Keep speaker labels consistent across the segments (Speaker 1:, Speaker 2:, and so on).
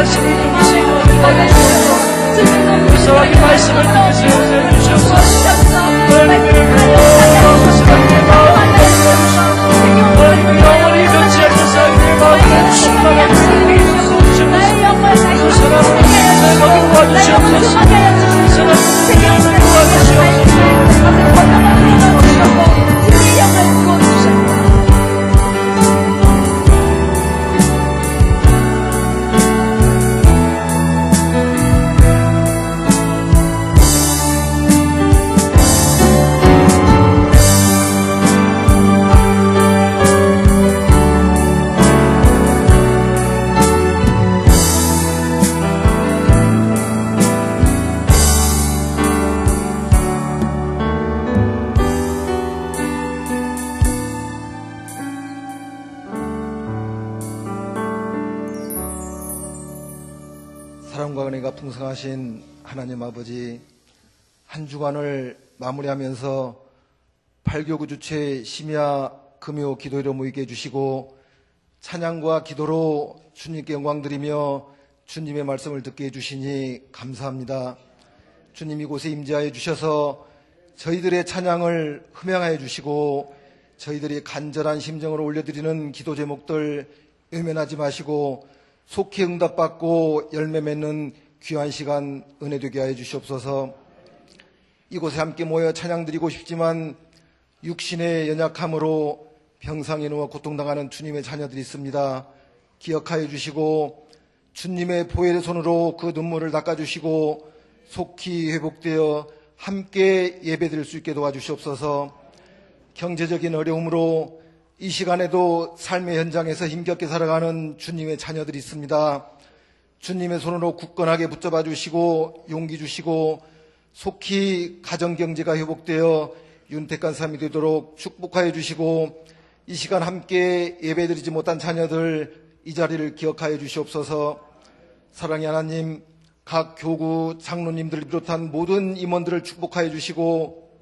Speaker 1: 말씀을 통해서 역사하게 말씀을 통해서 역사해 주시옵소서. 하나님의 영원히 변치 않는 사랑의 마음을 충만하게 그 사랑으로 내가 도와주시옵소서. 사랑으로
Speaker 2: 사랑과 은혜가 풍성하신 하나님 아버지, 한 주간을 마무리하면서 발교구 주체 심야 금요 기도회로 모이게 해주시고 찬양과 기도로 주님께 영광 드리며 주님의 말씀을 듣게 해주시니 감사합니다. 주님 이곳에 임재하여 주셔서 저희들의 찬양을 흠양하여 주시고 저희들이 간절한 심정으로 올려드리는 기도 제목들 외면하지 마시고 속히 응답받고 열매 맺는 귀한 시간 은혜 되게 하여 주시옵소서. 이곳에 함께 모여 찬양드리고 싶지만 육신의 연약함으로 병상에 누워 고통당하는 주님의 자녀들이 있습니다. 기억하여 주시고 주님의 보혈의 손으로 그 눈물을 닦아주시고 속히 회복되어 함께 예배드릴 수 있게 도와주시옵소서. 경제적인 어려움으로 이 시간에도 삶의 현장에서 힘겹게 살아가는 주님의 자녀들이 있습니다. 주님의 손으로 굳건하게 붙잡아 주시고 용기 주시고 속히 가정경제가 회복되어 윤택한 삶이 되도록 축복하여 주시고 이 시간 함께 예배드리지 못한 자녀들 이 자리를 기억하여 주시옵소서. 사랑의 하나님, 각 교구 장로님들을 비롯한 모든 임원들을 축복하여 주시고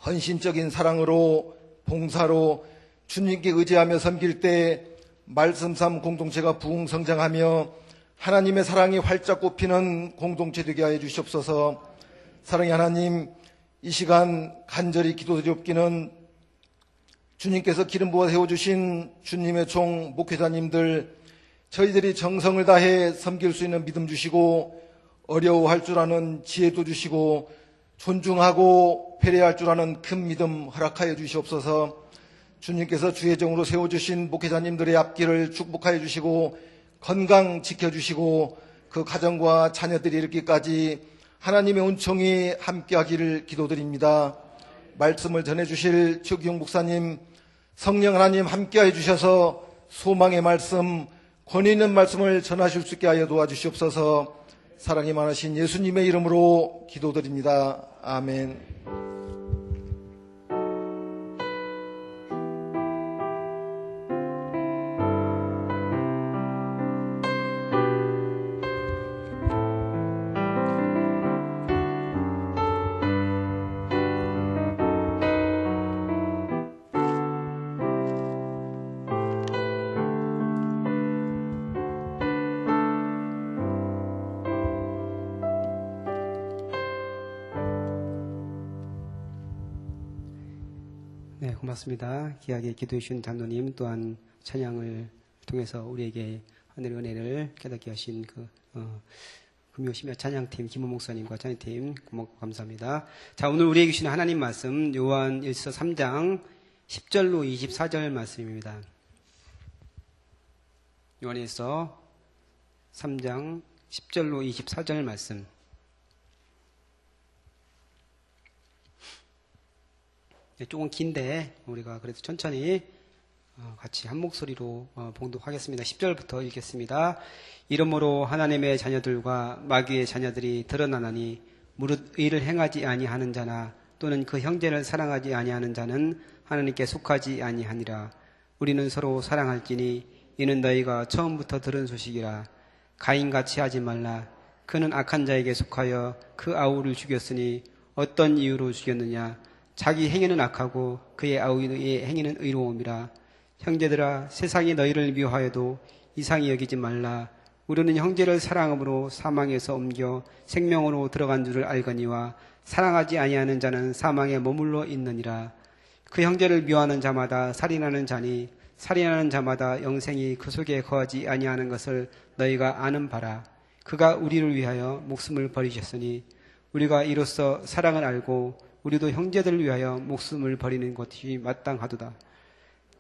Speaker 2: 헌신적인 사랑으로 봉사로 주님께 의지하며 섬길 때 말씀삼 공동체가 부흥성장하며 하나님의 사랑이 활짝 꽃피는 공동체 되게 하여 주시옵소서. 사랑의 하나님, 이 시간 간절히 기도드리옵기는 주님께서 기름 부어 세워주신 주님의 종 목회자님들 저희들이 정성을 다해 섬길 수 있는 믿음 주시고 어려워할 줄 아는 지혜도 주시고 존중하고 배려할 줄 아는 큰 믿음 허락하여 주시옵소서. 주님께서 주의 종으로 세워주신 목회자님들의 앞길을 축복하여 주시고 건강 지켜주시고 그 가정과 자녀들이 이르기까지 하나님의 은총이 함께하기를 기도드립니다. 말씀을 전해주실 최규용 목사님, 성령 하나님 함께하여 주셔서 소망의 말씀, 권위 있는 말씀을 전하실 수 있게 하여 도와주시옵소서. 사랑이 많으신 예수님의 이름으로 기도드립니다. 아멘.
Speaker 3: 네, 고맙습니다. 귀하게 기도해 주신 장로님 또한 찬양을 통해서 우리에게 하늘의 은혜를 깨닫게 하신 금요 심야 찬양팀 김호 목사님과 찬양팀 고맙고 감사합니다. 자, 오늘 우리에게 주신 하나님 말씀 요한일서 3장 10절로 24절 말씀입니다. 요한일서 3장 10절로 24절 말씀. 조금 긴데 우리가 그래도 천천히 같이 한 목소리로 봉독하겠습니다. 10절부터 읽겠습니다. 이러므로 하나님의 자녀들과 마귀의 자녀들이 드러나나니 무릇 의를 행하지 아니하는 자나 또는 그 형제를 사랑하지 아니하는 자는 하나님께 속하지 아니하니라. 우리는 서로 사랑할지니 이는 너희가 처음부터 들은 소식이라. 가인같이 하지 말라. 그는 악한 자에게 속하여 그 아우를 죽였으니 어떤 이유로 죽였느냐. 자기 행위는 악하고 그의 아우의 행위는 의로움이라. 형제들아, 세상이 너희를 미워하여도 이상히 여기지 말라. 우리는 형제를 사랑함으로 사망에서 옮겨 생명으로 들어간 줄을 알거니와 사랑하지 아니하는 자는 사망에 머물러 있느니라. 그 형제를 미워하는 자마다 살인하는 자니 살인하는 자마다 영생이 그 속에 거하지 아니하는 것을 너희가 아는 바라. 그가 우리를 위하여 목숨을 버리셨으니 우리가 이로써 사랑을 알고 우리도 형제들을 위하여 목숨을 버리는 것이 마땅하도다.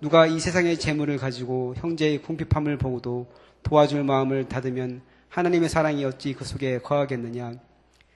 Speaker 3: 누가 이 세상의 재물을 가지고 형제의 궁핍함을 보고도 도와줄 마음을 닫으면 하나님의 사랑이 어찌 그 속에 거하겠느냐.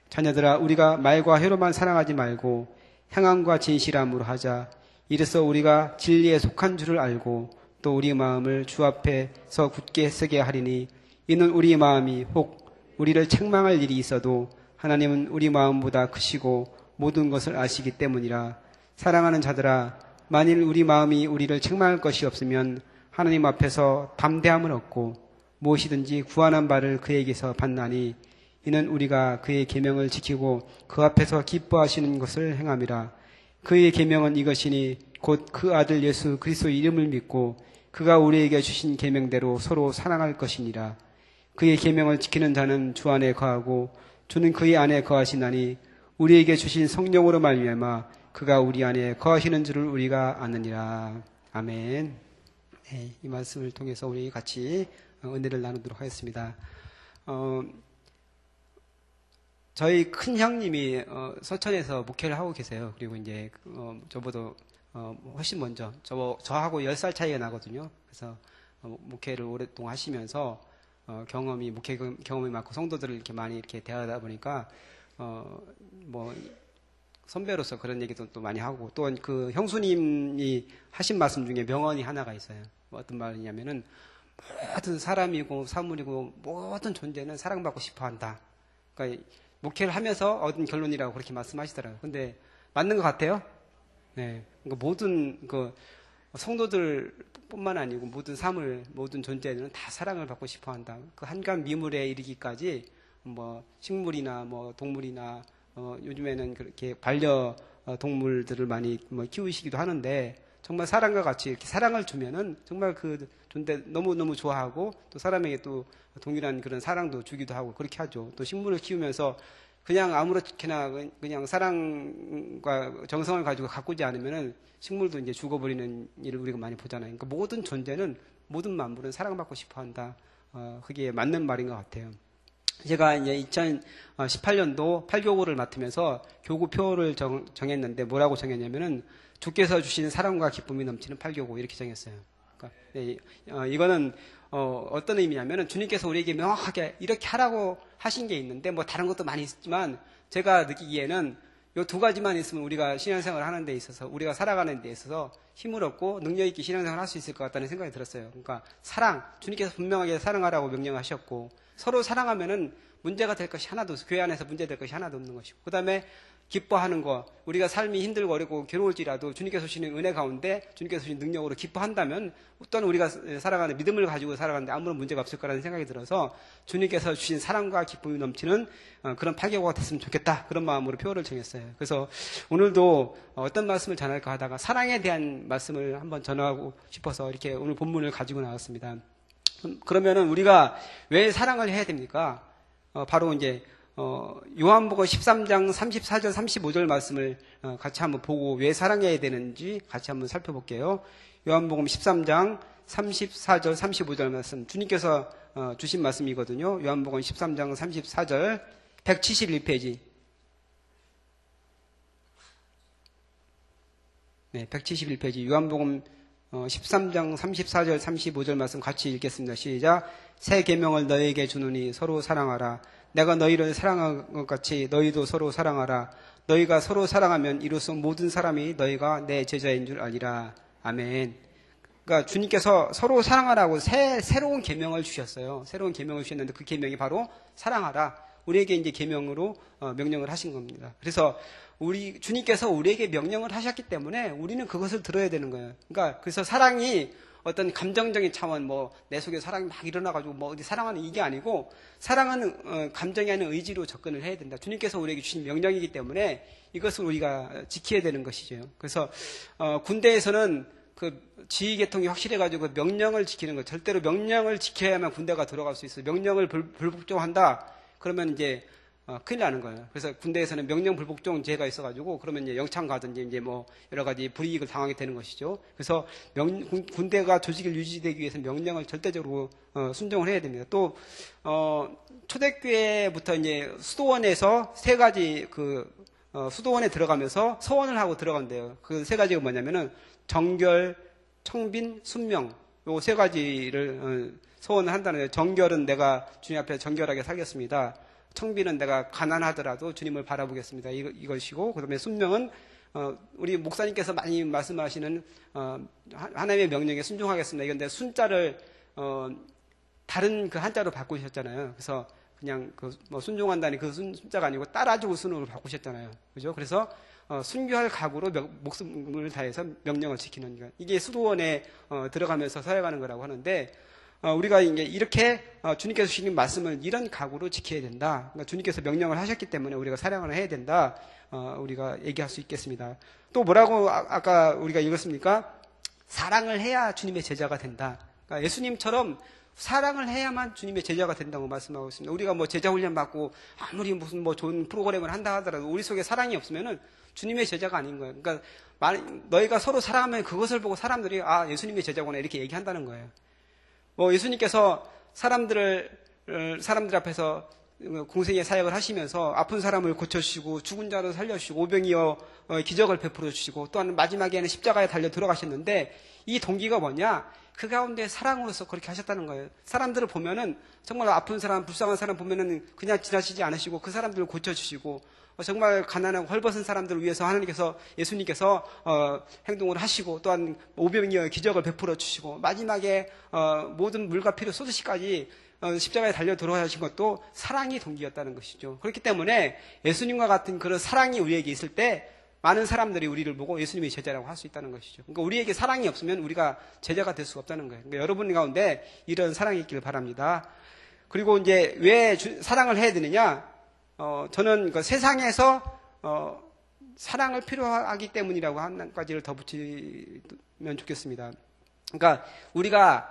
Speaker 3: 자녀들아, 우리가 말과 혀로만 사랑하지 말고 행함과 진실함으로 하자. 이래서 우리가 진리에 속한 줄을 알고 또 우리 마음을 주 앞에서 굳게 쓰게 하리니 이는 우리 마음이 혹 우리를 책망할 일이 있어도 하나님은 우리 마음보다 크시고 모든 것을 아시기 때문이라. 사랑하는 자들아, 만일 우리 마음이 우리를 책망할 것이 없으면 하나님 앞에서 담대함을 얻고 무엇이든지 구하는 바를 그에게서 받나니 이는 우리가 그의 계명을 지키고 그 앞에서 기뻐하시는 것을 행함이라. 그의 계명은 이것이니 곧 그 아들 예수 그리스도의 이름을 믿고 그가 우리에게 주신 계명대로 서로 사랑할 것이니라. 그의 계명을 지키는 자는 주 안에 거하고 주는 그의 안에 거하시나니 우리에게 주신 성령으로 말미암아 그가 우리 안에 거하시는 줄을 우리가 아느니라. 아멘. 네, 이 말씀을 통해서 우리 같이 은혜를 나누도록 하겠습니다. 저희 큰 형님이 서천에서 목회를 하고 계세요. 그리고 이제 저보다 훨씬 먼저 저하고 10살 차이가 나거든요. 그래서 목회를 오랫동안 하시면서 목회 경험이 많고 성도들을 이렇게 많이 이렇게 대하다 보니까 뭐 선배로서 그런 얘기도 또 많이 하고, 또 그 형수님이 하신 말씀 중에 명언이 하나가 있어요. 어떤 말이냐면은 모든 사람이고 사물이고 모든 존재는 사랑받고 싶어 한다. 그러니까 목회를 하면서 얻은 결론이라고 그렇게 말씀하시더라고요. 근데 맞는 것 같아요? 네. 그러니까 모든 성도들 뿐만 아니고 모든 사물, 모든 존재는 다 사랑을 받고 싶어 한다. 그 한간 미물에 이르기까지 뭐 식물이나 뭐 동물이나 요즘에는 그렇게 반려 동물들을 많이 키우시기도 하는데, 정말 사랑과 같이 이렇게 사랑을 주면은 정말 그 존재 너무너무 좋아하고 또 사람에게 또 동일한 그런 사랑도 주기도 하고 그렇게 하죠. 또 식물을 키우면서 그냥 아무렇게나 그냥 사랑과 정성을 가지고 가꾸지 않으면은 식물도 이제 죽어버리는 일을 우리가 많이 보잖아요. 그러니까 모든 존재는, 모든 만물은 사랑받고 싶어 한다. 그게 맞는 말인 것 같아요. 제가 이제 2018년도 8교구를 맡으면서 교구표를 정했는데 뭐라고 정했냐면은 주께서 주신 사랑과 기쁨이 넘치는 8교구 이렇게 정했어요. 그러니까 이거는 어떤 의미냐면은 주님께서 우리에게 명확하게 이렇게 하라고 하신 게 있는데 뭐 다른 것도 많이 있지만 제가 느끼기에는 이 두 가지만 있으면 우리가 신앙생활을 하는 데 있어서, 우리가 살아가는 데 있어서 힘을 얻고 능력 있게 신앙생활을 할 수 있을 것 같다는 생각이 들었어요. 그러니까 사랑, 주님께서 분명하게 사랑하라고 명령하셨고, 서로 사랑하면은 문제가 될 것이 하나도 없어요. 교회 안에서 문제될 것이 하나도 없는 것이고, 그 다음에 기뻐하는 거, 우리가 삶이 힘들고 어렵고 괴로울지라도 주님께서 주시는 은혜 가운데 주님께서 주신 능력으로 기뻐한다면 또는 우리가 살아가는 믿음을 가지고 살아가는데 아무런 문제가 없을 거라는 생각이 들어서 주님께서 주신 사랑과 기쁨이 넘치는 그런 8개월가 됐으면 좋겠다, 그런 마음으로 표를 정했어요. 그래서 오늘도 어떤 말씀을 전할까 하다가 사랑에 대한 말씀을 한번 전하고 싶어서 이렇게 오늘 본문을 가지고 나왔습니다. 그러면은 우리가 왜 사랑을 해야 됩니까? 바로 이제 요한복음 13장 34절 35절 말씀을 같이 한번 보고 왜 사랑해야 되는지 같이 한번 살펴볼게요. 요한복음 13장 34절 35절 말씀, 주님께서 주신 말씀이거든요. 요한복음 13장 34절 171페이지. 네, 171페이지. 요한복음 13장 34절 35절 말씀 같이 읽겠습니다. 시작. 새 계명을 너희에게 주노니 서로 사랑하라. 내가 너희를 사랑한 것 같이 너희도 서로 사랑하라. 너희가 서로 사랑하면 이로써 모든 사람이 너희가 내 제자인 줄 알리라. 아멘. 그러니까 주님께서 서로 사랑하라고 새로운 계명을 주셨어요. 새로운 계명을 주셨는데 그 계명이 바로 사랑하라. 우리에게 이제 계명으로 명령을 하신 겁니다. 그래서 주님께서 우리에게 명령을 하셨기 때문에 우리는 그것을 들어야 되는 거예요. 그러니까 그래서 사랑이 어떤 감정적인 차원, 내 속에 사랑이 막 일어나가지고 어디 사랑하는 이게 아니고, 사랑은 감정이 아닌 의지로 접근을 해야 된다. 주님께서 우리에게 주신 명령이기 때문에 이것을 우리가 지켜야 되는 것이죠. 그래서 군대에서는 그 지휘계통이 확실해가지고 명령을 지키는 거, 절대로 명령을 지켜야만 군대가 들어갈 수 있어요. 명령을 불복종한다 그러면 이제 큰일 나는 거예요. 그래서 군대에서는 명령 불복종죄가 있어가지고 그러면 이제 영창 가든지 이제 뭐 여러 가지 불이익을 당하게 되는 것이죠. 그래서 군대가 조직을 유지되기 위해서 명령을 절대적으로 순종을 해야 됩니다. 또 초대교회부터 이제 수도원에서 세 가지 수도원에 들어가면서 서원을 하고 들어간대요. 그 세 가지가 뭐냐면은 정결, 청빈, 순명 요 세 가지를 서원을 한다는 거예요. 정결은 내가 주님 앞에 정결하게 살겠습니다. 청빈은 내가 가난하더라도 주님을 바라보겠습니다. 이것이고, 그 다음에 순명은, 우리 목사님께서 많이 말씀하시는, 하나님의 명령에 순종하겠습니다. 이건데, 순자를, 다른 그 한자로 바꾸셨잖아요. 그래서 그냥 순종한다니 그 순자가 아니고 따라주고 순으로 바꾸셨잖아요. 그죠? 그래서, 순교할 각오로 목숨을 다해서 명령을 지키는 것. 이게 수도원에, 들어가면서 살아가는 거라고 하는데, 우리가 이제 이렇게 주님께서 주신 말씀을 이런 각오로 지켜야 된다. 그러니까 주님께서 명령을 하셨기 때문에 우리가 사랑을 해야 된다. 우리가 얘기할 수 있겠습니다. 또 뭐라고 아까 우리가 읽었습니까? 사랑을 해야 주님의 제자가 된다. 그러니까 예수님처럼 사랑을 해야만 주님의 제자가 된다고 말씀하고 있습니다. 우리가 뭐 제자 훈련 받고 아무리 무슨 뭐 좋은 프로그램을 한다 하더라도 우리 속에 사랑이 없으면은 주님의 제자가 아닌 거예요. 그러니까 너희가 서로 사랑하면 그것을 보고 사람들이 예수님의 제자구나 이렇게 얘기한다는 거예요. 예수님께서 사람들 앞에서 공생의 사역을 하시면서 아픈 사람을 고쳐주시고 죽은 자를 살려주시고 오병이어 기적을 베풀어 주시고 또한 마지막에는 십자가에 달려 들어가셨는데 이 동기가 뭐냐? 그 가운데 사랑으로서 그렇게 하셨다는 거예요. 사람들을 보면은 정말 아픈 사람, 불쌍한 사람 보면은 그냥 지나치지 않으시고 그 사람들을 고쳐주시고 정말 가난하고 헐벗은 사람들을 위해서 하나님께서 예수님께서 행동을 하시고 또한 오병이어 기적을 베풀어 주시고 마지막에 모든 물과 피를 쏟으시까지 십자가에 달려 들어가신 것도 사랑이 동기였다는 것이죠. 그렇기 때문에 예수님과 같은 그런 사랑이 우리에게 있을 때 많은 사람들이 우리를 보고 예수님의 제자라고 할 수 있다는 것이죠. 그러니까 우리에게 사랑이 없으면 우리가 제자가 될 수가 없다는 거예요. 그러니까 여러분 가운데 이런 사랑이 있기를 바랍니다. 그리고 이제 왜 사랑을 해야 되느냐? 저는 그 세상에서 사랑을 필요하기 때문이라고 한 가지를 더 붙이면 좋겠습니다. 그러니까 우리가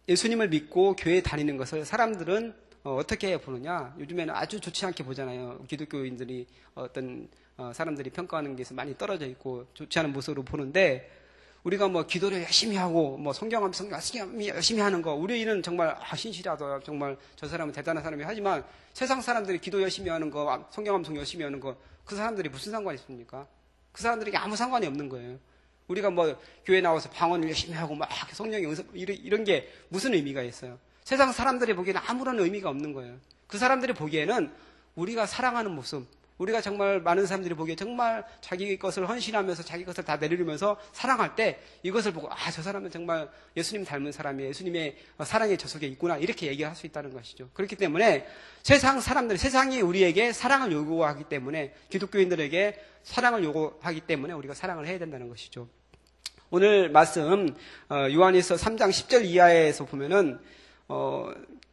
Speaker 3: 예수님을 믿고 교회에 다니는 것을 사람들은 어떻게 보느냐? 요즘에는 아주 좋지 않게 보잖아요. 기독교인들이 어떤 사람들이 평가하는 게서 많이 떨어져 있고 좋지 않은 모습으로 보는데 우리가 뭐 기도를 열심히 하고 뭐 성경 암송 열심히 하는 거 우리는 정말 신실하다 정말 저 사람은 대단한 사람이 하지만 세상 사람들이 기도 열심히 하는 거 성경 암송 열심히 하는 거 그 사람들이 무슨 상관이 있습니까? 그 사람들에게 아무 상관이 없는 거예요. 우리가 뭐 교회 나와서 방언을 열심히 하고 막 성령의 응답 이런 게 무슨 의미가 있어요? 세상 사람들이 보기에는 아무런 의미가 없는 거예요. 그 사람들이 보기에는 우리가 사랑하는 모습, 우리가 정말 많은 사람들이 보기에 정말 자기 것을 헌신하면서 자기 것을 다 내리면서 사랑할 때 이것을 보고 저 사람은 정말 예수님 닮은 사람이에요. 예수님의 사랑의 저 속에 있구나 이렇게 얘기할 수 있다는 것이죠. 그렇기 때문에 세상이 우리에게 사랑을 요구하기 때문에 기독교인들에게 사랑을 요구하기 때문에 우리가 사랑을 해야 된다는 것이죠. 오늘 말씀 요한일서 3장 10절 이하에서 보면은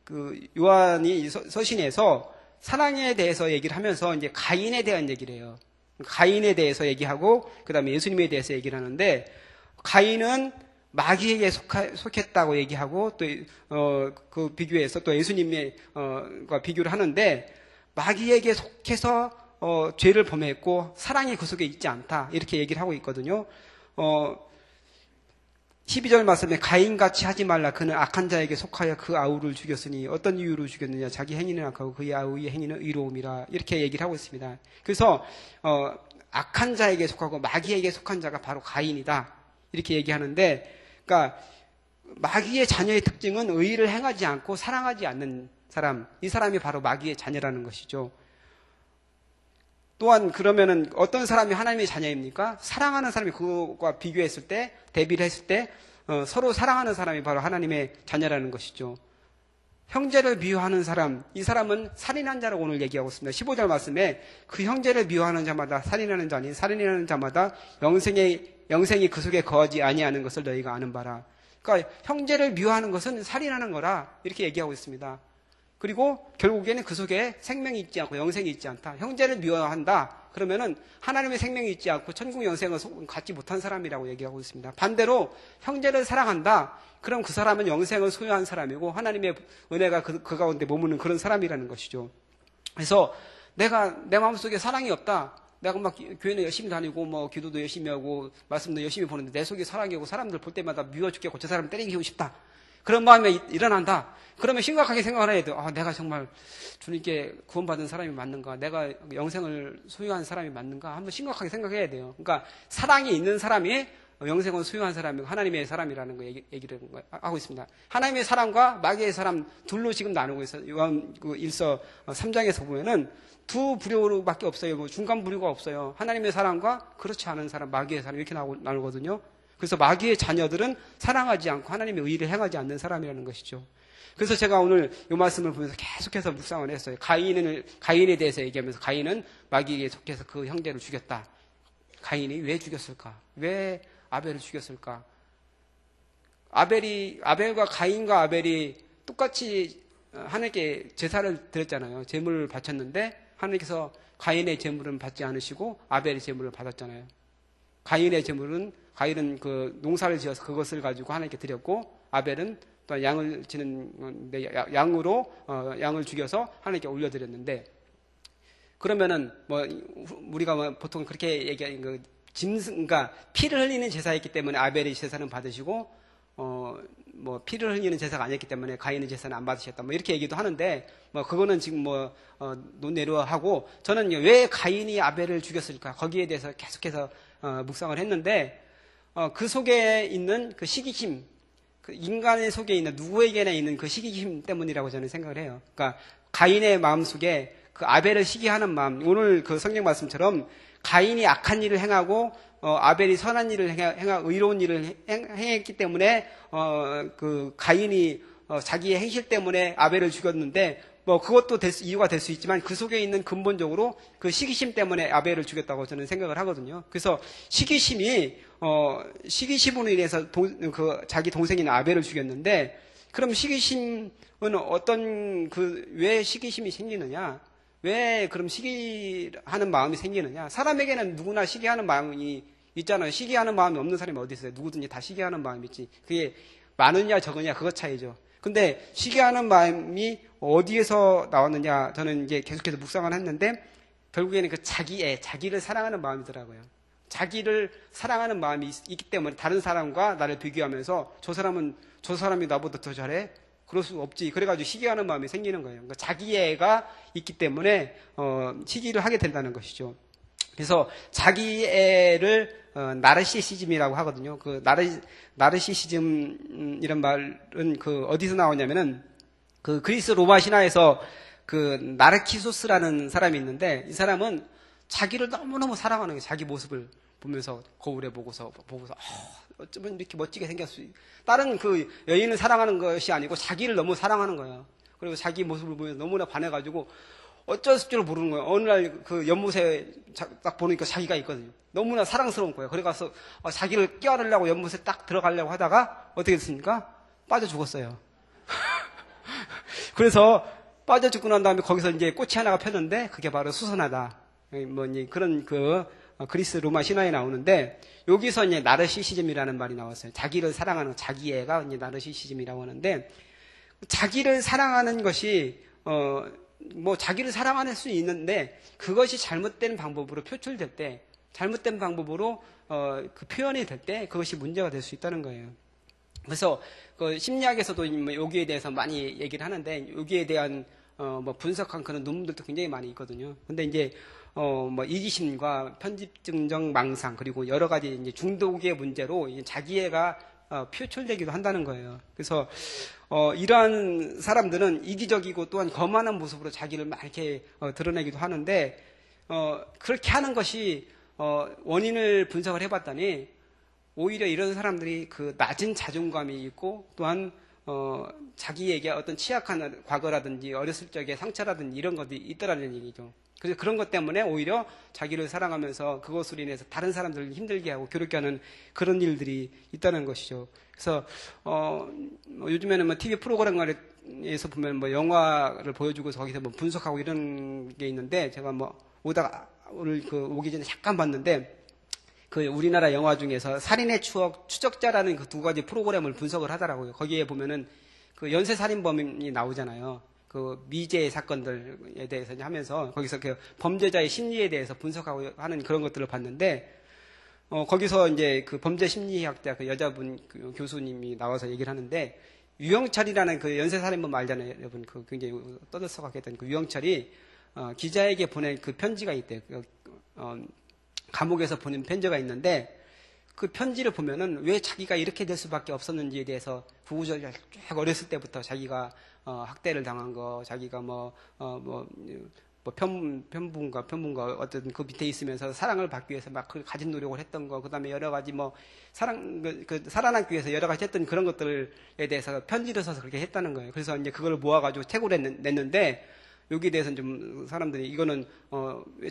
Speaker 3: 그 요한이 서신에서 사랑에 대해서 얘기를 하면서 이제 가인에 대한 얘기를 해요. 가인에 대해서 얘기하고 그다음에 예수님에 대해서 얘기를 하는데 가인은 마귀에게 속했다고 얘기하고 또 그 비교해서 또 예수님과 비교를 하는데 마귀에게 속해서 죄를 범했고 사랑이 그 속에 있지 않다 이렇게 얘기를 하고 있거든요. 12절 말씀에 가인같이 하지 말라. 그는 악한 자에게 속하여 그 아우를 죽였으니 어떤 이유로 죽였느냐. 자기 행위는 악하고 그의 아우의 행위는 의로움이라. 이렇게 얘기를 하고 있습니다. 그래서 악한 자에게 속하고 마귀에게 속한 자가 바로 가인이다. 이렇게 얘기하는데 그러니까 마귀의 자녀의 특징은 의의를 행하지 않고 사랑하지 않는 사람. 이 사람이 바로 마귀의 자녀라는 것이죠. 또한 그러면은 어떤 사람이 하나님의 자녀입니까? 사랑하는 사람이 그거와 비교했을 때, 대비를 했을 때 서로 사랑하는 사람이 바로 하나님의 자녀라는 것이죠. 형제를 미워하는 사람, 이 사람은 살인한 자라고 오늘 얘기하고 있습니다. 15절 말씀에 그 형제를 미워하는 자마다 살인하는 자니 살인하는 자마다 영생이 그 속에 거하지 아니하는 것을 너희가 아는 바라. 그러니까 형제를 미워하는 것은 살인하는 거라 이렇게 얘기하고 있습니다. 그리고 결국에는 그 속에 생명이 있지 않고 영생이 있지 않다. 형제를 미워한다. 그러면은 하나님의 생명이 있지 않고 천국 영생을 갖지 못한 사람이라고 얘기하고 있습니다. 반대로 형제를 사랑한다. 그럼 그 사람은 영생을 소유한 사람이고 하나님의 은혜가 그 가운데 머무는 그런 사람이라는 것이죠. 그래서 내가 내 마음속에 사랑이 없다. 내가 막 교회는 열심히 다니고 뭐 기도도 열심히 하고 말씀도 열심히 보는데 내 속에 사랑이 없고 사람들 볼 때마다 미워 죽겠고 저 사람 때리고 싶다. 그런 마음이 일어난다. 그러면 심각하게 생각을 해야 돼요. 아, 내가 정말 주님께 구원받은 사람이 맞는가? 내가 영생을 소유한 사람이 맞는가? 한번 심각하게 생각해야 돼요. 그러니까 사랑이 있는 사람이 영생을 소유한 사람이고 하나님의 사람이라는 거 얘기를 하고 있습니다. 하나님의 사람과 마귀의 사람 둘로 지금 나누고 있어요. 요한 1서 3장에서 보면은 두 부류밖에 없어요. 뭐 중간 부류가 없어요. 하나님의 사람과 그렇지 않은 사람, 마귀의 사람 이렇게 나누거든요. 그래서 마귀의 자녀들은 사랑하지 않고 하나님의 의를 행하지 않는 사람이라는 것이죠. 그래서 제가 오늘 이 말씀을 보면서 계속해서 묵상을 했어요. 가인에 대해서 얘기하면서 가인은 마귀에게 속해서 그 형제를 죽였다. 가인이 왜 죽였을까? 왜 아벨을 죽였을까? 아벨과 가인과 아벨이 똑같이 하나님께 제사를 드렸잖아요. 제물을 바쳤는데 하나님께서 가인의 제물은 받지 않으시고 아벨의 제물을 받았잖아요. 가인은 그 농사를 지어서 그것을 가지고 하나님께 드렸고 아벨은 또 양을 지는데 양을 죽여서 하나님께 올려드렸는데 그러면은 뭐 우리가 뭐 보통 그렇게 얘기하는 그 그러니까 피를 흘리는 제사였기 때문에 아벨의 제사는 받으시고 뭐 피를 흘리는 제사가 아니었기 때문에 가인의 제사는 안 받으셨다. 뭐 이렇게 얘기도 하는데 뭐 그거는 지금 논외로 하고 저는 왜 가인이 아벨을 죽였을까? 거기에 대해서 계속해서 묵상을 했는데 그 속에 있는 그 시기심, 그 인간의 속에 있는 누구에게나 있는 그 시기심 때문이라고 저는 생각을 해요. 그러니까 가인의 마음 속에 그 아벨을 시기하는 마음, 오늘 그 성경 말씀처럼 가인이 악한 일을 행하고 아벨이 선한 일을 행하고 의로운 일을 행했기 때문에 그 가인이 자기의 행실 때문에 아벨을 죽였는데 뭐 그것도 이유가 될 수 있지만 그 속에 있는 근본적으로 그 시기심 때문에 아벨을 죽였다고 저는 생각을 하거든요. 그래서 시기심으로 인해서 자기 동생인 아벨을 죽였는데 그럼 시기심은 왜 시기심이 생기느냐? 왜 그럼 시기하는 마음이 생기느냐? 사람에게는 누구나 시기하는 마음이 있잖아요. 시기하는 마음이 없는 사람이 어디 있어요? 누구든지 다 시기하는 마음이 있지. 그게 많으냐 적으냐 그것 차이죠. 근데 시기하는 마음이 어디에서 나왔느냐? 저는 이제 계속해서 묵상을 했는데 결국에는 그 자기를 사랑하는 마음이더라고요. 자기를 사랑하는 마음이 있기 때문에 다른 사람과 나를 비교하면서 저 사람이 나보다 더 잘해? 그럴 수 없지. 그래가지고 시기하는 마음이 생기는 거예요. 그러니까 자기애가 있기 때문에 시기를 하게 된다는 것이죠. 그래서 자기애를 나르시시즘이라고 하거든요. 그 나르시시즘 이런 말은 그 어디서 나오냐면은 그 그리스 로마 신화에서 그 나르키소스라는 사람이 있는데 이 사람은 자기를 너무너무 사랑하는 거예요. 자기 모습을 보면서 거울에 보고서 어쩌면 이렇게 멋지게 생겼어. 다른 그 여인을 사랑하는 것이 아니고 자기를 너무 사랑하는 거예요. 그리고 자기 모습을 보면서 너무나 반해가지고 어쩔 줄 모르는 거예요. 어느 날 그 연못에 딱 보니까 자기가 있거든요. 너무나 사랑스러운 거예요. 그래 가서 자기를 껴안으려고 연못에 딱 들어가려고 하다가 어떻게 됐습니까? 빠져 죽었어요. 그래서 빠져 죽고 난 다음에 거기서 이제 꽃이 하나가 폈는데 그게 바로 수선하다. 뭐 그런 그리스 로마 신화에 나오는데 여기서 이제 나르시시즘이라는 말이 나왔어요. 자기를 사랑하는 자기애가 이제 나르시시즘이라고 하는데 자기를 사랑하는 것이 뭐 자기를 사랑할 수 있는데 그것이 잘못된 방법으로 표출될 때 잘못된 방법으로 그 표현이 될 때 그것이 문제가 될 수 있다는 거예요. 그래서 그 심리학에서도 여기에 대해서 많이 얘기를 하는데 여기에 대한 뭐 분석한 그런 논문들도 굉장히 많이 있거든요. 근데 이제 뭐 이기심과 편집증적 망상 그리고 여러 가지 이제 중독의 문제로 자기애가 표출되기도 한다는 거예요. 그래서 이러한 사람들은 이기적이고 또한 거만한 모습으로 자기를 막 이렇게 드러내기도 하는데 그렇게 하는 것이 원인을 분석을 해봤더니 오히려 이런 사람들이 그 낮은 자존감이 있고 또한 자기에게 어떤 취약한 과거라든지 어렸을 적의 상처라든지 이런 것들이 있더라는 얘기죠. 그래서 그런 것 때문에 오히려 자기를 사랑하면서 그것으로 인해서 다른 사람들을 힘들게 하고 괴롭게 하는 그런 일들이 있다는 것이죠. 그래서 요즘에는 뭐 TV 프로그램 유튜브에서 보면 뭐 영화를 보여주고서 거기서 뭐 분석하고 이런 게 있는데 제가 뭐 오다가 오늘 오기 전에 잠깐 봤는데 그 우리나라 영화 중에서 살인의 추억 추적자라는 그 두 가지 프로그램을 분석을 하더라고요. 거기에 보면은 그 연쇄살인범이 나오잖아요. 그 미제 사건들에 대해서 하면서 거기서 그 범죄자의 심리에 대해서 분석하고 하는 그런 것들을 봤는데 거기서 이제 그 범죄 심리학자 그 여자분 그 교수님이 나와서 얘기를 하는데 유영철이라는 그 연쇄살인범 알잖아요, 여러분. 그 굉장히 떠들썩하게 했던 그 유영철이 기자에게 보낸 그 편지가 있대요. 감옥에서 보낸 편지가 있는데 그 편지를 보면은 왜 자기가 이렇게 될 수밖에 없었는지에 대해서 구구절절 쭉 어렸을 때부터 자기가 학대를 당한 거, 자기가 편분과 어떤 그 밑에 있으면서 사랑을 받기 위해서 막 그 가진 노력을 했던 거, 그 다음에 여러 가지 살아남기 위해서 여러 가지 했던 그런 것들에 대해서 편지를 써서 그렇게 했다는 거예요. 그래서 이제 그걸 모아가지고 책으로 냈는데 여기에 대해서는 좀 사람들이 이거는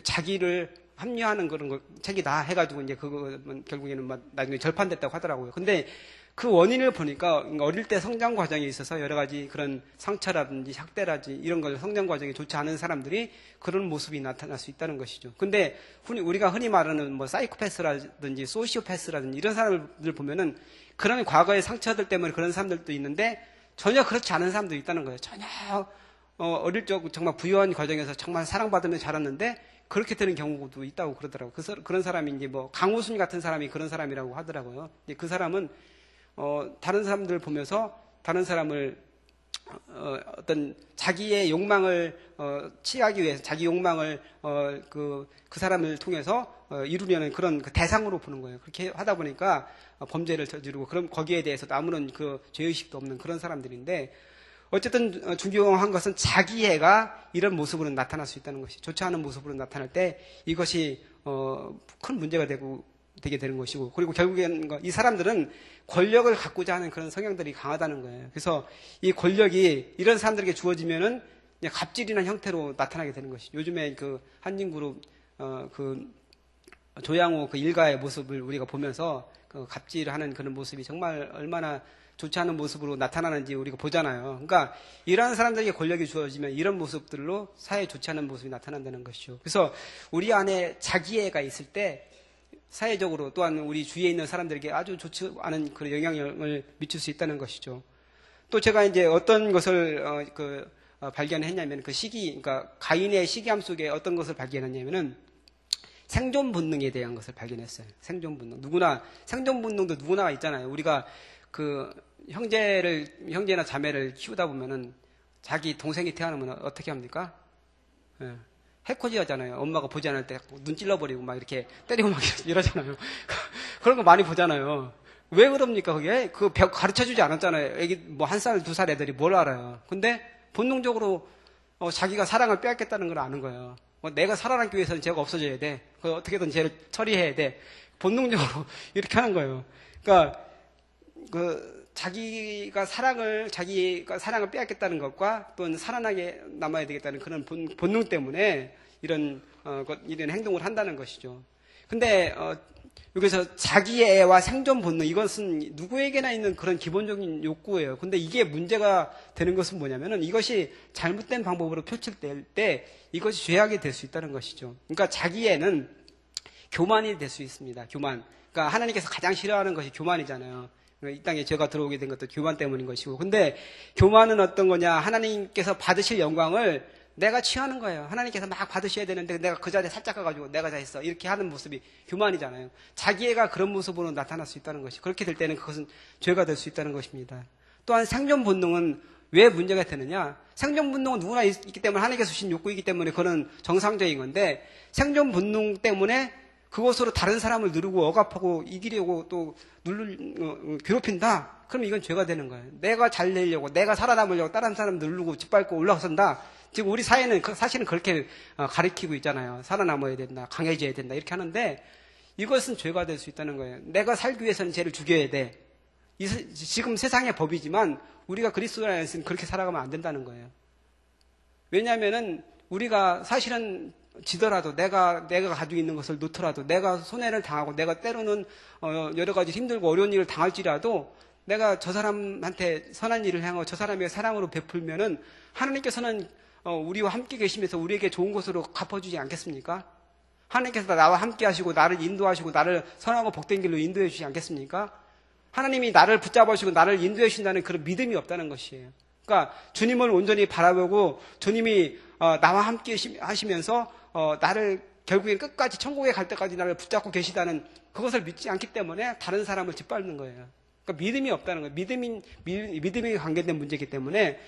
Speaker 3: 자기를 합리화하는 그런 거 책이다 해가지고 이제 그거 결국에는 나중에 절판됐다고 하더라고요. 근데 그 원인을 보니까 어릴 때 성장 과정에 있어서 여러 가지 그런 상처라든지 학대라든지 이런 걸 성장 과정에 좋지 않은 사람들이 그런 모습이 나타날 수 있다는 것이죠. 근데 우리가 흔히 말하는 뭐 사이코패스라든지 소시오패스라든지 이런 사람들 보면은 그런 과거의 상처들 때문에 그런 사람들도 있는데 전혀 그렇지 않은 사람도 있다는 거예요. 전혀 어릴 적 정말 부유한 과정에서 정말 사랑받으면서 자랐는데 그렇게 되는 경우도 있다고 그러더라고요. 그런 사람이 이제 뭐 강우순 같은 사람이 그런 사람이라고 하더라고요. 그 사람은 다른 사람들 보면서 다른 사람을 어떤 자기의 욕망을 취하기 위해서 자기 욕망을 그 사람을 통해서 이루려는 그런 그 대상으로 보는 거예요. 그렇게 하다 보니까 범죄를 저지르고 그럼 거기에 대해서도 아무런 그 죄의식도 없는 그런 사람들인데 어쨌든 중요한 것은 자기애가 이런 모습으로 나타날 수 있다는 것이 좋지 않은 모습으로 나타날 때 이것이 큰 문제가 되게 되는 것이고 그리고 결국에는 이 사람들은 권력을 갖고자 하는 그런 성향들이 강하다는 거예요. 그래서 이 권력이 이런 사람들에게 주어지면은 그냥 갑질이나 형태로 나타나게 되는 것이죠. 요즘에 그 한진그룹 그 조양호 그 일가의 모습을 우리가 보면서 그 갑질하는 그런 모습이 정말 얼마나 좋지 않은 모습으로 나타나는지 우리가 보잖아요. 그러니까 이러한 사람들에게 권력이 주어지면 이런 모습들로 사회에 좋지 않은 모습이 나타난다는 것이죠. 그래서 우리 안에 자기애가 있을 때 사회적으로 또한 우리 주위에 있는 사람들에게 아주 좋지 않은 그런 영향을 미칠 수 있다는 것이죠. 또 제가 이제 어떤 것을 발견했냐면 그러니까 가인의 시기함 속에 어떤 것을 발견했냐면은 생존 본능에 대한 것을 발견했어요. 생존 본능. 생존 본능도 누구나 있잖아요. 우리가 형제나 자매를 키우다 보면은 자기 동생이 태어나면 어떻게 합니까? 예. 해코지하잖아요. 엄마가 보지 않을 때 눈 찔러버리고 막 이렇게 때리고 막 이러잖아요. 그런 거 많이 보잖아요. 왜 그럽니까, 그게? 가르쳐 주지 않았잖아요. 애기, 1살, 2살 애들이 뭘 알아요. 근데 본능적으로, 자기가 사랑을 빼앗겠다는 걸 아는 거예요. 내가 살아남기 위해서는 쟤가 없어져야 돼. 어떻게든 쟤를 처리해야 돼. 본능적으로 이렇게 하는 거예요. 그러니까, 자기가 사랑을 빼앗겠다는 것과 또는 살아나게 남아야 되겠다는 그런 본능 때문에 이런 행동을 한다는 것이죠. 근데, 여기서 자기애와 생존 본능, 이것은 누구에게나 있는 그런 기본적인 욕구예요. 근데 이게 문제가 되는 것은 뭐냐면은 이것이 잘못된 방법으로 표출될 때 이것이 죄악이 될 수 있다는 것이죠. 그러니까 자기애는 교만이 될 수 있습니다. 교만. 그러니까 하나님께서 가장 싫어하는 것이 교만이잖아요. 이 땅에 죄가 들어오게 된 것도 교만 때문인 것이고. 근데 교만은 어떤 거냐? 하나님께서 받으실 영광을 내가 취하는 거예요. 하나님께서 막 받으셔야 되는데 내가 그 자리에 살짝 가가지고 내가 다 했어. 이렇게 하는 모습이 교만이잖아요. 자기애가 그런 모습으로 나타날 수 있다는 것이. 그렇게 될 때는 그것은 죄가 될 수 있다는 것입니다. 또한 생존 본능은 왜 문제가 되느냐? 생존 본능은 누구나 있기 때문에 하나님께서 주신 욕구이기 때문에 그건 정상적인 건데 생존 본능 때문에 그것으로 다른 사람을 누르고 억압하고 이기려고 또 괴롭힌다? 그럼 이건 죄가 되는 거예요. 내가 잘 되려고, 내가 살아남으려고 다른 사람 누르고 짓밟고 올라선다? 지금 우리 사회는 사실은 그렇게 가르치고 있잖아요. 살아남아야 된다, 강해져야 된다, 이렇게 하는데 이것은 죄가 될 수 있다는 거예요. 내가 살기 위해서는 쟤를 죽여야 돼. 지금 세상의 법이지만 우리가 그리스도 안에서는 그렇게 살아가면 안 된다는 거예요. 왜냐하면은 우리가 사실은 지더라도 내가 가지고 있는 것을 놓더라도 내가 손해를 당하고 내가 때로는 여러 가지 힘들고 어려운 일을 당할지라도 내가 저 사람한테 선한 일을 향하고 저 사람의 사랑으로 베풀면은 하나님께서는 우리와 함께 계시면서 우리에게 좋은 것으로 갚아주지 않겠습니까? 하나님께서 나와 함께 하시고 나를 인도하시고 나를 선하고 복된 길로 인도해 주지 않겠습니까? 하나님이 나를 붙잡으시고 나를 인도해 주신다는 그런 믿음이 없다는 것이에요. 그러니까 주님을 온전히 바라보고 주님이 나와 함께 하시면서 나를 결국엔 끝까지 천국에 갈 때까지 나를 붙잡고 계시다는 그것을 믿지 않기 때문에 다른 사람을 짓밟는 거예요. 그러니까 믿음이 없다는 거예요. 믿음이 관계된 문제이기 때문에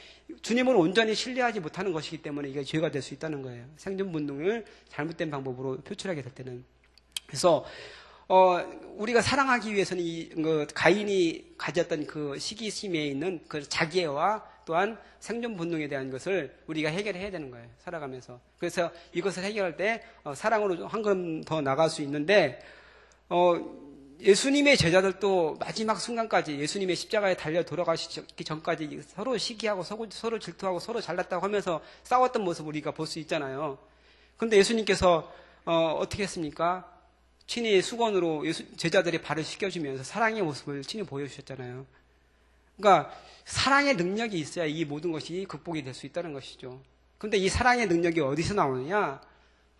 Speaker 3: 주님을 온전히 신뢰하지 못하는 것이기 때문에 이게 죄가 될 수 있다는 거예요. 생존 본능을 잘못된 방법으로 표출하게 될 때는. 그래서 우리가 사랑하기 위해서는 가인이 가졌던 그 시기심에 있는 그 자기애와 또한 생존 본능에 대한 것을 우리가 해결해야 되는 거예요. 살아가면서. 그래서 이것을 해결할 때 사랑으로 한 걸음 더 나갈 수 있는데 예수님의 제자들도 마지막 순간까지 예수님의 십자가에 달려 돌아가시기 전까지 서로 시기하고 서로 질투하고 서로 잘났다고 하면서 싸웠던 모습을 우리가 볼 수 있잖아요. 그런데 예수님께서 어떻게 했습니까? 친히 수건으로 제자들의 발을 씻겨주면서 사랑의 모습을 친히 보여주셨잖아요. 그러니까 사랑의 능력이 있어야 이 모든 것이 극복이 될 수 있다는 것이죠. 그런데 이 사랑의 능력이 어디서 나오느냐?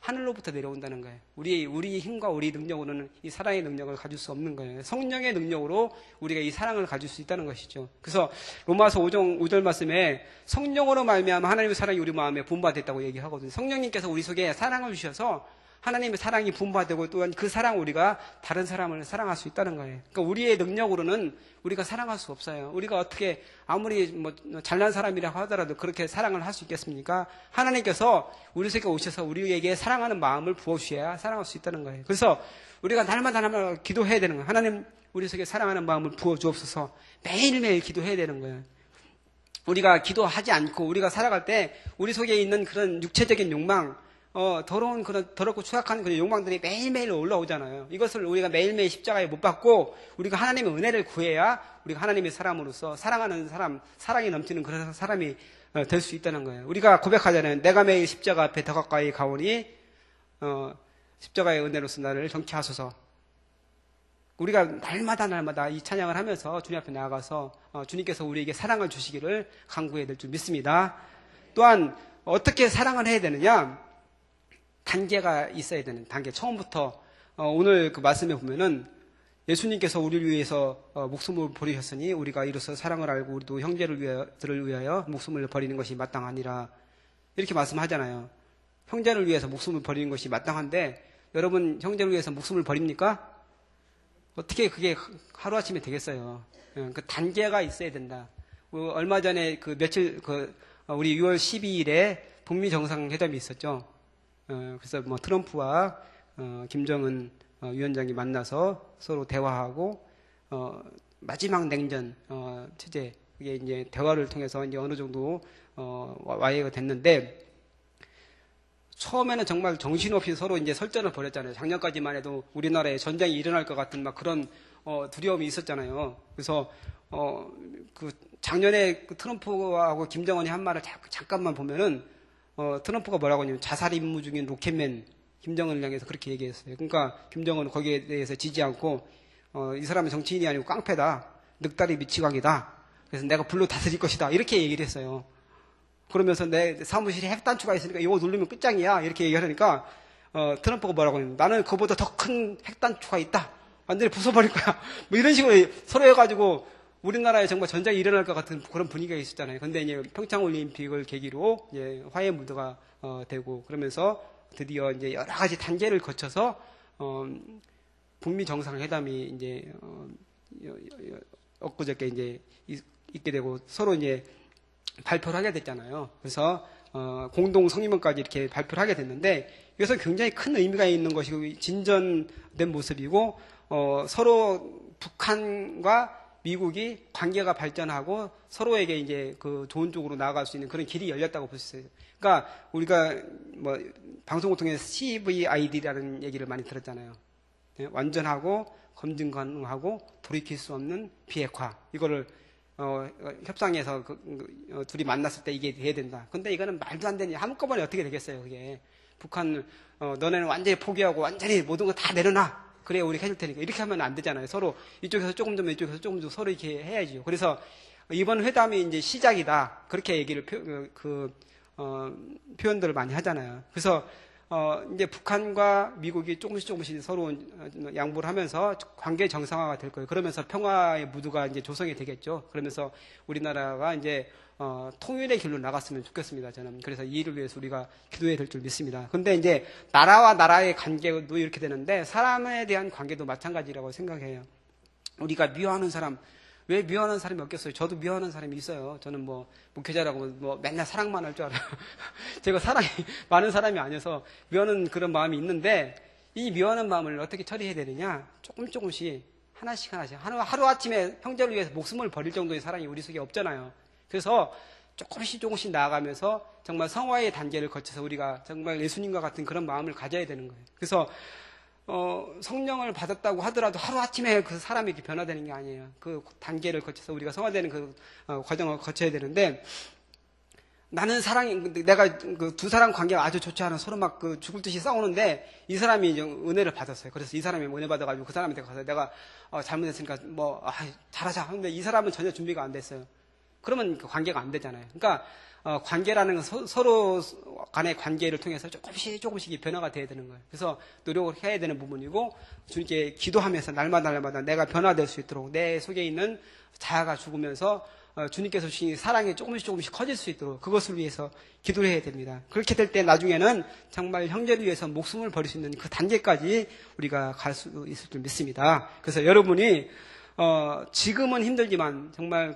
Speaker 3: 하늘로부터 내려온다는 거예요. 우리의 힘과 우리 능력으로는 이 사랑의 능력을 가질 수 없는 거예요. 성령의 능력으로 우리가 이 사랑을 가질 수 있다는 것이죠. 그래서 로마서 5절 말씀에 성령으로 말미암아 하나님의 사랑이 우리 마음에 분바됐다고 얘기하거든요. 성령님께서 우리 속에 사랑을 주셔서 하나님의 사랑이 분바되고 또한 그 사랑 우리가 다른 사람을 사랑할 수 있다는 거예요. 그러니까 우리의 능력으로는 우리가 사랑할 수 없어요. 우리가 어떻게 아무리 잘난 사람이라 하더라도 그렇게 사랑을 할 수 있겠습니까? 하나님께서 우리 속에 오셔서 우리에게 사랑하는 마음을 부어주셔야 사랑할 수 있다는 거예요. 그래서 우리가 날마다 기도해야 되는 거예요. 하나님 우리 속에 사랑하는 마음을 부어주옵소서. 매일매일 기도해야 되는 거예요. 우리가 기도하지 않고 우리가 살아갈 때 우리 속에 있는 그런 육체적인 욕망, 더러운 그런 더럽고 추악한 그런 욕망들이 매일매일 올라오잖아요. 이것을 우리가 매일매일 십자가에 못 박고 우리가 하나님의 은혜를 구해야 우리가 하나님의 사람으로서 사랑하는 사람, 사랑이 넘치는 그런 사람이 될 수 있다는 거예요. 우리가 고백하잖아요. 내가 매일 십자가 앞에 더 가까이 가오니 십자가의 은혜로서 나를 정케하소서. 우리가 날마다 이 찬양을 하면서 주님 앞에 나아가서 주님께서 우리에게 사랑을 주시기를 간구해야 될 줄 믿습니다. 또한 어떻게 사랑을 해야 되느냐? 단계가 있어야 되는 단계. 처음부터 오늘 그 말씀에 보면은 예수님께서 우리를 위해서 목숨을 버리셨으니 우리가 이로써 사랑을 알고 우리도 형제들을 위하여 목숨을 버리는 것이 마땅하니라. 이렇게 말씀하잖아요. 형제를 위해서 목숨을 버리는 것이 마땅한데 여러분 형제를 위해서 목숨을 버립니까? 어떻게 그게 하루아침에 되겠어요. 그 단계가 있어야 된다. 얼마 전에 우리 6월 12일에 북미 정상회담이 있었죠. 그래서 트럼프와 김정은 위원장이 만나서 서로 대화하고 마지막 냉전 체제 이게 이제 대화를 통해서 이제 어느 정도 와해가 됐는데 처음에는 정말 정신없이 서로 이제 설전을 벌였잖아요. 작년까지만 해도 우리나라에 전쟁이 일어날 것 같은 막 그런 두려움이 있었잖아요. 그래서 작년에 트럼프하고 김정은이 한 말을 잠깐만 보면은 트럼프가 뭐라고 하냐면 자살 임무 중인 로켓맨 김정은을 향해서 그렇게 얘기했어요. 그러니까 김정은은 거기에 대해서 지지 않고 이 사람은 정치인이 아니고 깡패다. 늑다리 미치광이다. 그래서 내가 불로 다스릴 것이다. 이렇게 얘기를 했어요. 그러면서 내 사무실에 핵단추가 있으니까 이거 누르면 끝장이야. 이렇게 얘기하니까 트럼프가 뭐라고 하냐면 나는 그보다 더 큰 핵단추가 있다. 완전히 부숴버릴 거야. 뭐 이런 식으로 서로 해가지고 우리나라에 정말 전쟁이 일어날 것 같은 그런 분위기가 있었잖아요. 근데 이제 평창올림픽을 계기로 이제 화해 무드가 되고 그러면서 드디어 이제 여러 가지 단계를 거쳐서 북미 정상회담이 이제 엊그저께 이제 있게 되고 서로 이제 발표를 하게 됐잖아요. 그래서 공동 성명까지 이렇게 발표를 하게 됐는데 이것은 굉장히 큰 의미가 있는 것이고 진전된 모습이고 서로 북한과 미국이 관계가 발전하고 서로에게 이제 그 좋은 쪽으로 나아갈 수 있는 그런 길이 열렸다고 볼 수 있어요. 그러니까 우리가 방송을 통해서 CVID라는 얘기를 많이 들었잖아요. 네? 완전하고 검증 가능하고 돌이킬 수 없는 비핵화. 이거를 협상에서 둘이 만났을 때 이게 돼야 된다. 근데 이거는 말도 안 되니 한꺼번에 어떻게 되겠어요, 그게. 북한 너네는 완전히 포기하고 완전히 모든 거 다 내려놔. 그래야 우리가 해줄 테니까. 이렇게 하면 안 되잖아요. 서로 이쪽에서 조금 좀, 이쪽에서 조금 좀 서로 이렇게 해야지요. 그래서 이번 회담이 이제 시작이다. 그렇게 얘기를 표현들을 많이 하잖아요. 그래서 이제 북한과 미국이 조금씩 서로 양보를 하면서 관계 정상화가 될 거예요. 그러면서 평화의 무드가 이제 조성이 되겠죠. 그러면서 우리나라가 이제 통일의 길로 나갔으면 좋겠습니다. 저는 그래서 이 일을 위해서 우리가 기도해야 될 줄 믿습니다. 근데 이제 나라와 나라의 관계도 이렇게 되는데 사람에 대한 관계도 마찬가지라고 생각해요. 우리가 미워하는 사람, 왜 미워하는 사람이 없겠어요? 저도 미워하는 사람이 있어요. 저는 뭐 목회자라고 뭐 맨날 사랑만 할 줄 알아요. 제가 사랑이 많은 사람이 아니어서 미워하는 그런 마음이 있는데 이 미워하는 마음을 어떻게 처리해야 되느냐? 조금씩 하나씩 하루아침에 형제를 위해서 목숨을 버릴 정도의 사랑이 우리 속에 없잖아요. 그래서 조금씩 나아가면서 정말 성화의 단계를 거쳐서 우리가 정말 예수님과 같은 그런 마음을 가져야 되는 거예요. 그래서 성령을 받았다고 하더라도 하루아침에 그 사람이 이렇게 변화되는 게 아니에요. 그 단계를 거쳐서 우리가 성화되는 그 과정을 거쳐야 되는데, 나는 내가 그 두 사람 관계가 아주 좋지 않아 서로 막 그 죽을 듯이 싸우는데 이 사람이 이제 은혜를 받았어요. 그래서 이 사람이 은혜 받아가지고 그 사람한테 가서 내가 잘못했으니까 잘하자 하는데 이 사람은 전혀 준비가 안 됐어요. 그러면 그 관계가 안 되잖아요. 그러니까 관계라는 건 서로 간의 관계를 통해서 조금씩 변화가 돼야 되는 거예요. 그래서 노력을 해야 되는 부분이고, 주님께 기도하면서 날마다 내가 변화될 수 있도록 내 속에 있는 자아가 죽으면서 주님께서 주신 사랑이 조금씩 커질 수 있도록 그것을 위해서 기도를 해야 됩니다. 그렇게 될 때 나중에는 정말 형제를 위해서 목숨을 버릴 수 있는 그 단계까지 우리가 갈 수 있을 줄 믿습니다. 그래서 여러분이 지금은 힘들지만 정말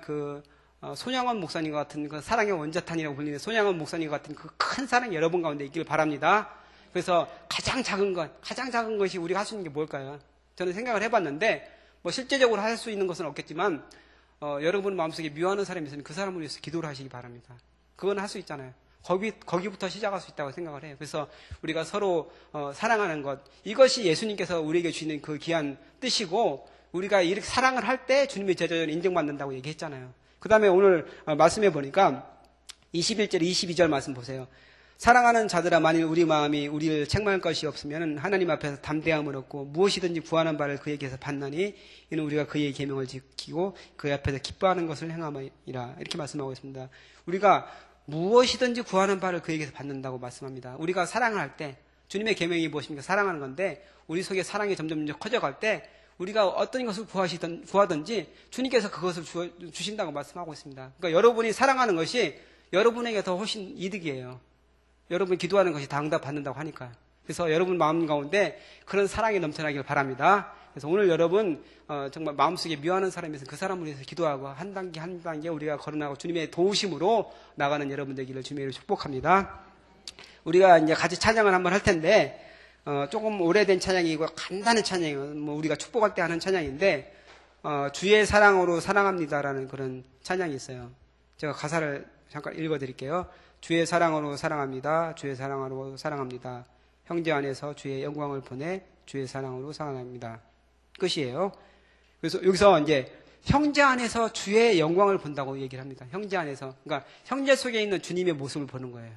Speaker 3: 손양원 목사님 같은 그 사랑의 원자탄이라고 불리는 손양원 목사님 같은 그 큰 사랑이 여러분 가운데 있기를 바랍니다. 그래서 가장 작은 것이 우리가 할 수 있는 게 뭘까요? 저는 생각을 해봤는데 뭐 실제적으로 할 수 있는 것은 없겠지만 여러분 마음속에 미워하는 사람이 있으면 그 사람을 위해서 기도를 하시기 바랍니다. 그건 할 수 있잖아요. 거기부터 시작할 수 있다고 생각을 해요. 그래서 우리가 서로 사랑하는 것, 이것이 예수님께서 우리에게 주시는 그 귀한 뜻이고, 우리가 이렇게 사랑을 할 때 주님의 제자로 인정받는다고 얘기했잖아요. 그 다음에 오늘 말씀해 보니까 21절, 22절 말씀 보세요. 사랑하는 자들아, 만일 우리 마음이 우리를 책망할 것이 없으면 하나님 앞에서 담대함을 얻고 무엇이든지 구하는 바를 그에게서 받나니 이는 우리가 그의 계명을 지키고 그 앞에서 기뻐하는 것을 행함이라. 이렇게 말씀하고 있습니다. 우리가 무엇이든지 구하는 바를 그에게서 받는다고 말씀합니다. 우리가 사랑을 할 때, 주님의 계명이 무엇입니까? 사랑하는 건데, 우리 속에 사랑이 점점 커져갈 때 우리가 어떤 것을 구하든지 주님께서 그것을 주신다고 말씀하고 있습니다. 그러니까 여러분이 사랑하는 것이 여러분에게 더 훨씬 이득이에요. 여러분이 기도하는 것이 다 응답받는다고 하니까요. 그래서 여러분 마음 가운데 그런 사랑이 넘쳐나길 바랍니다. 그래서 오늘 여러분 정말 마음속에 미워하는 사람이 있으면 그 사람을 위해서 기도하고 한 단계 우리가 걸어나가고 주님의 도우심으로 나가는 여러분 되기를 주님으로 축복합니다. 우리가 이제 같이 찬양을 한번 할 텐데 조금 오래된 찬양이고 간단한 찬양이에요. 뭐 우리가 축복할 때 하는 찬양인데 주의 사랑으로 사랑합니다라는 그런 찬양이 있어요. 제가 가사를 잠깐 읽어드릴게요. 주의 사랑으로 사랑합니다. 주의 사랑으로 사랑합니다. 형제 안에서 주의 영광을 보내 주의 사랑으로 사랑합니다. 끝이에요. 그래서 여기서 이제 형제 안에서 주의 영광을 본다고 얘기를 합니다. 형제 안에서. 그러니까 형제 속에 있는 주님의 모습을 보는 거예요.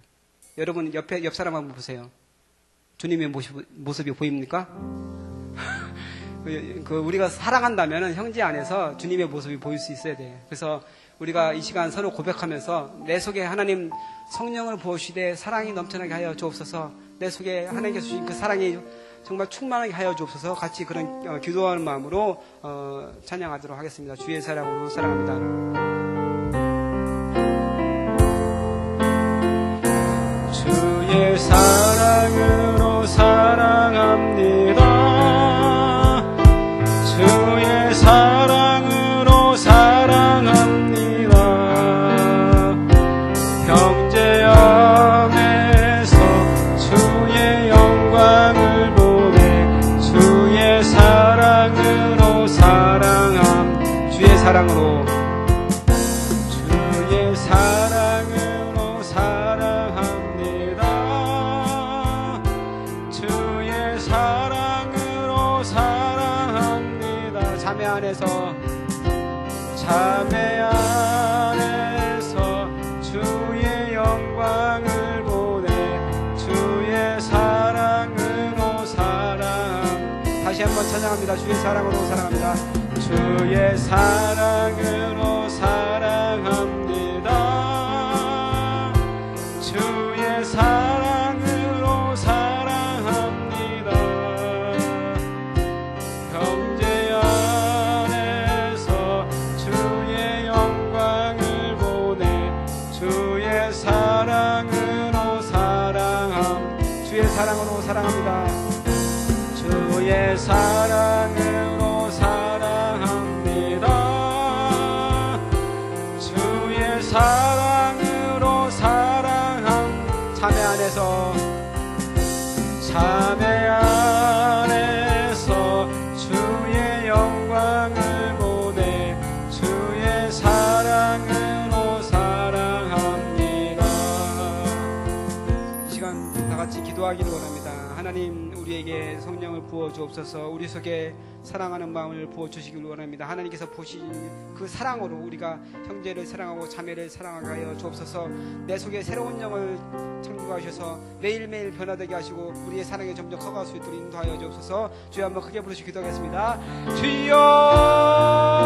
Speaker 3: 여러분 옆 사람 한번 보세요. 주님의 모습이 보입니까? 우리가 사랑한다면 형제 안에서 주님의 모습이 보일 수 있어야 돼요. 그래서 우리가 이 시간 서로 고백하면서 내 속에 하나님 성령을 부으시되 사랑이 넘쳐나게 하여 주옵소서, 내 속에 하나님께서 주신 그 사랑이 정말 충만하게 하여 주옵소서, 같이 그런 기도하는 마음으로 찬양하도록 하겠습니다. 주의 사랑으로 사랑합니다.
Speaker 1: 주의 사랑으로 사랑합니다. 주의 사랑으로 사랑합니다. 형제 안에서 주의 영광을 보내 주의 사랑으로 사랑함. 주의 사랑으로 자매 안에서 주의 영광을 보내 주의 사랑으로 사랑. 다시 한번
Speaker 3: 찬양합니다. 주의 사랑으로 사랑합니다. 주의 사랑으로 사랑합니다. 주의 사랑으로 사랑합니다. 형제 안에서 주의 영광을 보내 주의 사랑으로 주의 사랑으로 사랑합니다. 주의 사랑으로 사랑합니다. 주의 사랑으로 자매 안에서 주의 영광을 보내 주의 사랑으로 사랑합니다. 이 시간 다 같이 기도하기를 원합니다. 하나님, 우리에게 성령을 부어 주옵소서. 우리 속에 사랑하는 마음을 부어 주시길 원합니다. 하나님께서 보신 그 사랑으로 우리가 형제를 사랑하고 자매를 사랑하게 하여 주옵소서. 내 속에 새로운 영을 창조하셔서 매일매일 변화되게 하시고 우리의 사랑이 점점 커갈 수 있도록 인도하여 주옵소서. 주여 한번 크게 부르시고 기도하겠습니다. 주여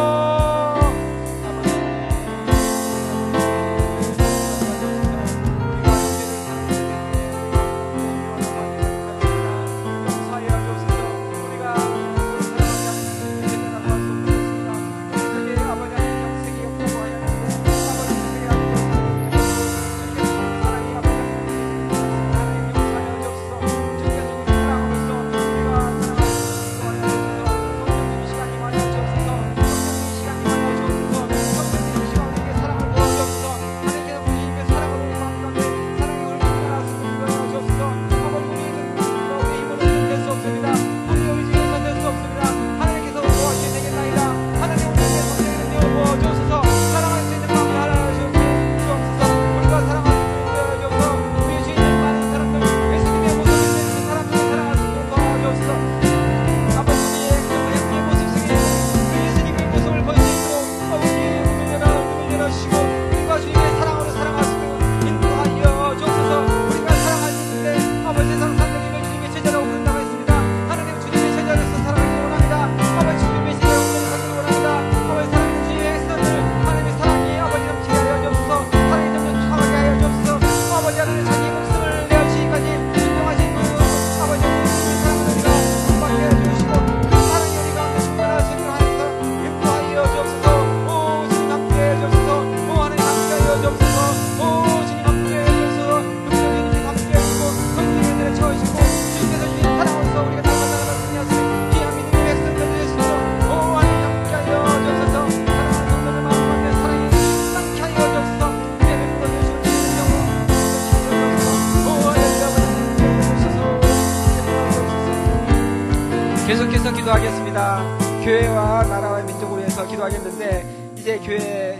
Speaker 3: 계속해서 기도하겠습니다. 교회와 나라와 민족을 위해서 기도하겠는데 이제 교회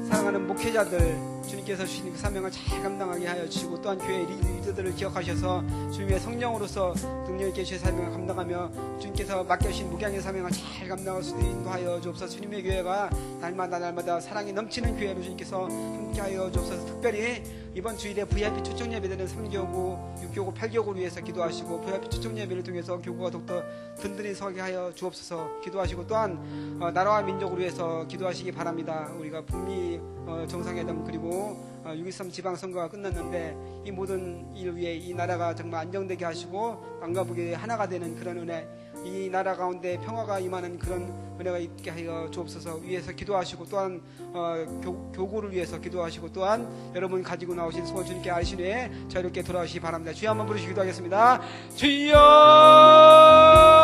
Speaker 3: 사랑하는 목회자들 주님께서 주신 그 사명을 잘 감당하게 하여 주시고 또한 교회 리더들을 기억하셔서 주님의 성령으로서 능력 있게 주의 사명을 감당하며 주님께서 맡겨주신 목양의 사명을 잘 감당할 수 있도록 인도하여 주옵소서. 주님의 교회가 날마다 사랑이 넘치는 교회로 주님께서 함께하여 주옵소서. 특별히 이번 주일에 VIP 초청 예배되는 3교구, 6교구, 8교구를 위해서 기도하시고 VIP 초청 예배를 통해서 교구가 더욱더 든든히 서게 하여 주옵소서. 기도하시고 또한 나라와 민족을 위해서 기도하시기 바랍니다. 우리가 북미 정상회담 그리고 6.13 지방선거가 끝났는데 이 모든 일 위해 이 나라가 정말 안정되게 하시고 남과 북이 하나가 되는 그런 은혜, 이 나라 가운데 평화가 임하는 그런 은혜가 있게 하여 주옵소서. 위해서 기도하시고 또한 교구를 위해서 기도하시고 또한 여러분 가지고 나오신 소원 주님께 아신 후에 자유롭게 돌아오시기 바랍니다. 주여 한번 부르시기 기도하겠습니다. 주여